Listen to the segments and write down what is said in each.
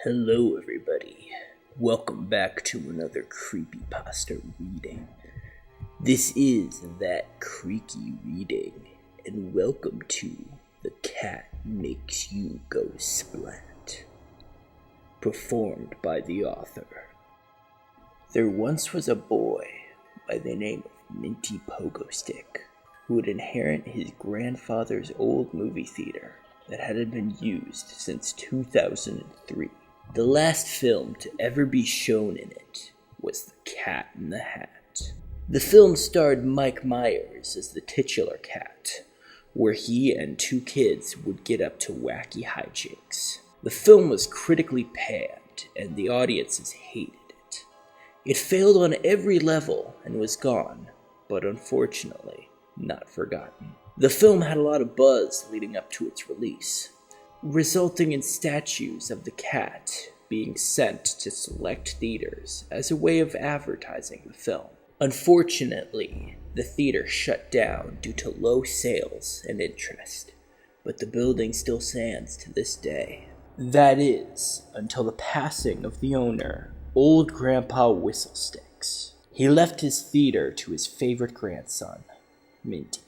Hello everybody, welcome back to another Creepypasta reading. This is That Creaky Reading, and welcome to The Cat Makes You Go Splat. Performed by the author. There once was a boy by the name of Minty Pogo Stick who would inherit his grandfather's old movie theater that hadn't been used since 2003. The last film to ever be shown in it was The Cat in the Hat. The film starred Mike Myers as the titular cat, where he and two kids would get up to wacky hijinks. The film was critically panned, and the audiences hated it. It failed on every level and was gone, but unfortunately, not forgotten. The film had a lot of buzz leading up to its release, resulting in statues of the cat being sent to select theaters as a way of advertising the film. Unfortunately, the theater shut down due to low sales and interest, but the building still stands to this day. That is, until the passing of the owner, Old Grandpa Whistlesticks. He left his theater to his favorite grandson, Minty.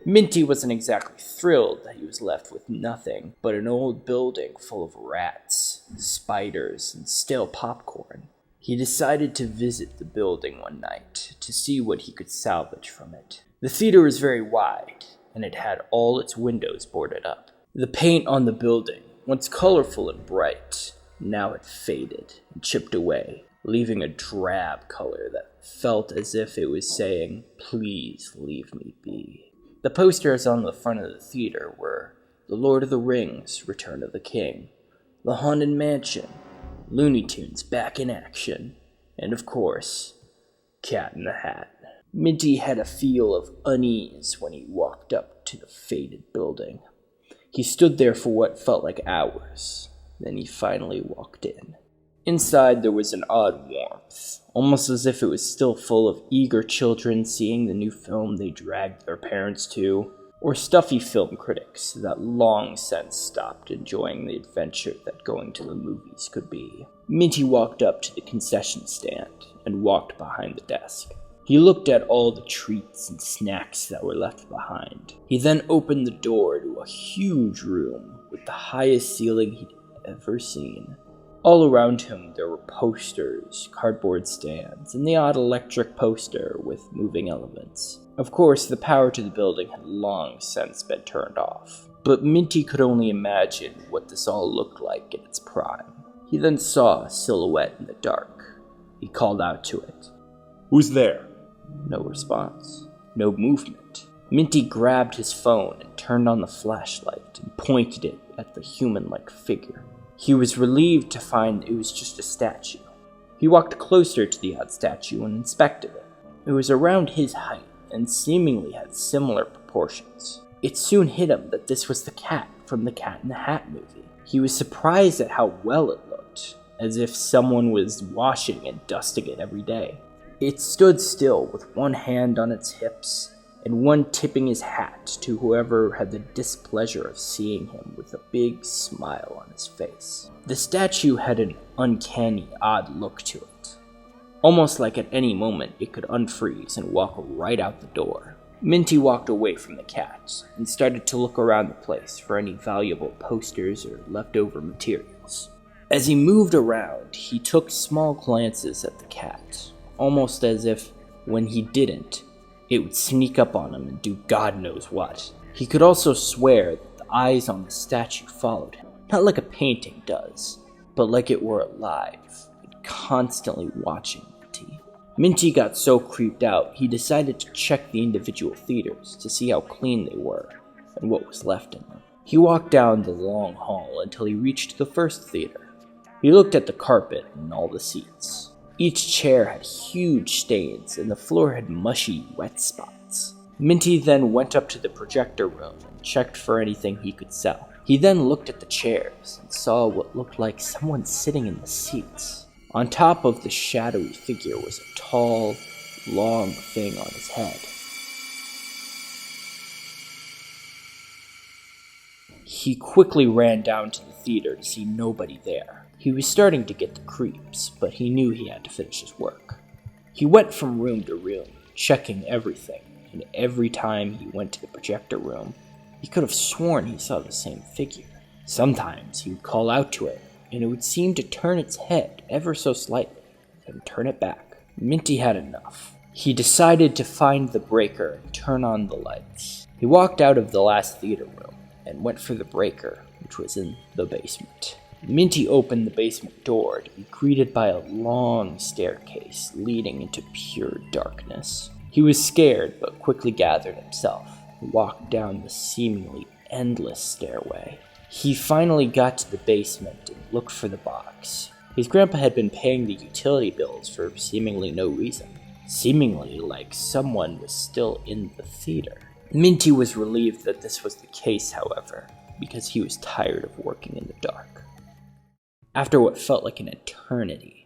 Minty wasn't exactly thrilled that he was left with nothing but an old building full of rats, spiders, and stale popcorn. He decided to visit the building one night to see what he could salvage from it. The theater was very wide, and it had all its windows boarded up. The paint on the building, once colorful and bright, now had faded and chipped away, leaving a drab color that felt as if it was saying, "Please leave me be." The posters on the front of the theater were The Lord of the Rings, Return of the King, The Haunted Mansion, Looney Tunes Back in Action, and of course, Cat in the Hat. Minty had a feel of unease when he walked up to the faded building. He stood there for what felt like hours, then he finally walked in. Inside there was an odd warmth, almost as if it was still full of eager children seeing the new film they dragged their parents to, or stuffy film critics that long since stopped enjoying the adventure that going to the movies could be. Minty walked up to the concession stand and walked behind the desk. He looked at all the treats and snacks that were left behind. He then opened the door to a huge room with the highest ceiling he'd ever seen. All around him there were posters, cardboard stands, and the odd electric poster with moving elements. Of course, the power to the building had long since been turned off, but Minty could only imagine what this all looked like in its prime. He then saw a silhouette in the dark. He called out to it. "Who's there?" No response. No movement. Minty grabbed his phone and turned on the flashlight and pointed it at the human-like figure. He was relieved to find it was just a statue. He walked closer to the odd statue and inspected it. It was around his height and seemingly had similar proportions. It soon hit him that this was the cat from the Cat in the Hat movie. He was surprised at how well it looked, as if someone was washing and dusting it every day. It stood still with one hand on its hips and one tipping his hat to whoever had the displeasure of seeing him with a big smile on his face. The statue had an uncanny, odd look to it, almost like at any moment it could unfreeze and walk right out the door. Minty walked away from the cat and started to look around the place for any valuable posters or leftover materials. As he moved around, he took small glances at the cat, almost as if, when he didn't, it would sneak up on him and do God knows what. He could also swear that the eyes on the statue followed him, not like a painting does, but like it were alive and constantly watching Minty. Minty got so creeped out, he decided to check the individual theaters to see how clean they were and what was left in them. He walked down the long hall until he reached the first theater. He looked at the carpet and all the seats. Each chair had huge stains, and the floor had mushy, wet spots. Minty then went up to the projector room and checked for anything he could sell. He then looked at the chairs and saw what looked like someone sitting in the seats. On top of the shadowy figure was a tall, long thing on his head. He quickly ran down to the theater to see nobody there. He was starting to get the creeps, but he knew he had to finish his work. He went from room to room, checking everything, and every time he went to the projector room, he could have sworn he saw the same figure. Sometimes he would call out to it, and it would seem to turn its head ever so slightly, then turn it back. Minty had enough. He decided to find the breaker and turn on the lights. He walked out of the last theater room and went for the breaker, which was in the basement. Minty opened the basement door to be greeted by a long staircase leading into pure darkness. He was scared, but quickly gathered himself and walked down the seemingly endless stairway. He finally got to the basement and looked for the box. His grandpa had been paying the utility bills for seemingly no reason. Seemingly like someone was still in the theater. Minty was relieved that this was the case, however, because he was tired of working in the dark. After what felt like an eternity,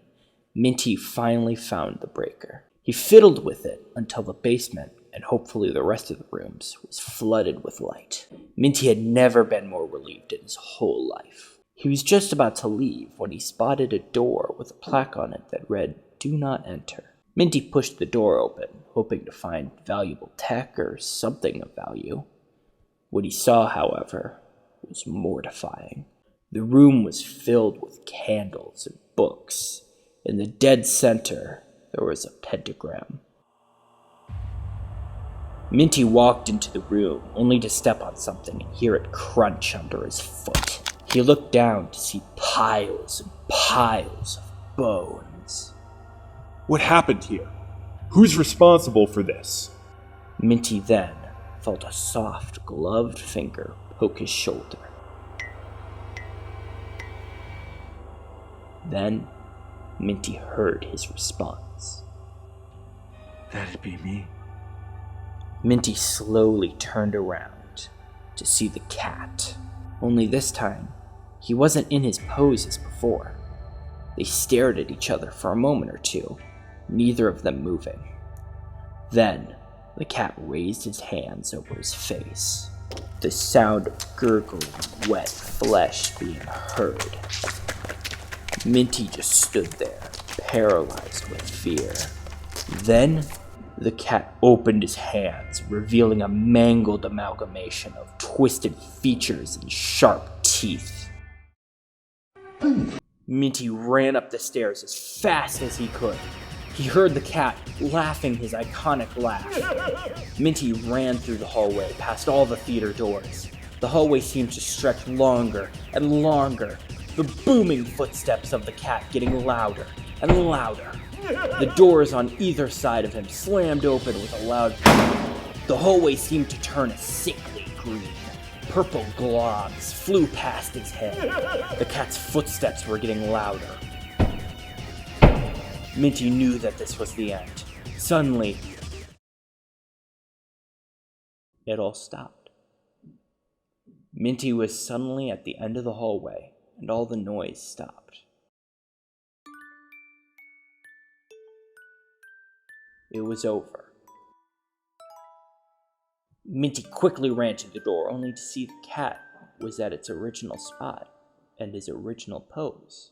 Minty finally found the breaker. He fiddled with it until the basement, and hopefully the rest of the rooms, was flooded with light. Minty had never been more relieved in his whole life. He was just about to leave when he spotted a door with a plaque on it that read, "Do not enter." Minty pushed the door open, hoping to find valuable tech or something of value. What he saw, however, was mortifying. The room was filled with candles and books. In the dead center, there was a pentagram. Minty walked into the room, only to step on something and hear it crunch under his foot. He looked down to see piles and piles of bones. What happened here? Who's responsible for this? Minty then felt a soft, gloved finger poke his shoulder. Then, Minty heard his response. That'd be me. Minty slowly turned around to see the cat. Only this time, he wasn't in his pose as before. They stared at each other for a moment or two, neither of them moving. Then, the cat raised his hands over his face, the sound of gurgling, wet flesh being heard. Minty just stood there, paralyzed with fear. Then, the cat opened his hands, revealing a mangled amalgamation of twisted features and sharp teeth. Minty ran up the stairs as fast as he could. He heard the cat laughing his iconic laugh. Minty ran through the hallway, past all the theater doors. The hallway seemed to stretch longer and longer, the booming footsteps of the cat getting louder and louder. The doors on either side of him slammed open with a loud bang. The hallway seemed to turn a sickly green. Purple globs flew past his head. The cat's footsteps were getting louder. Minty knew that this was the end. Suddenly, it all stopped. Minty was suddenly at the end of the hallway, and all the noise stopped. It was over. Minty quickly ran to the door, only to see the cat was at its original spot and his original pose.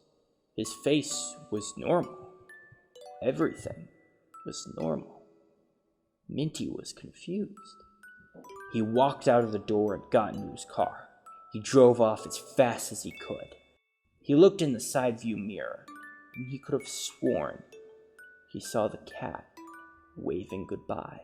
His face was normal. Everything was normal. Minty was confused. He walked out of the door and got into his car. He drove off as fast as he could. He looked in the side view mirror, and he could have sworn he saw the cat waving goodbye.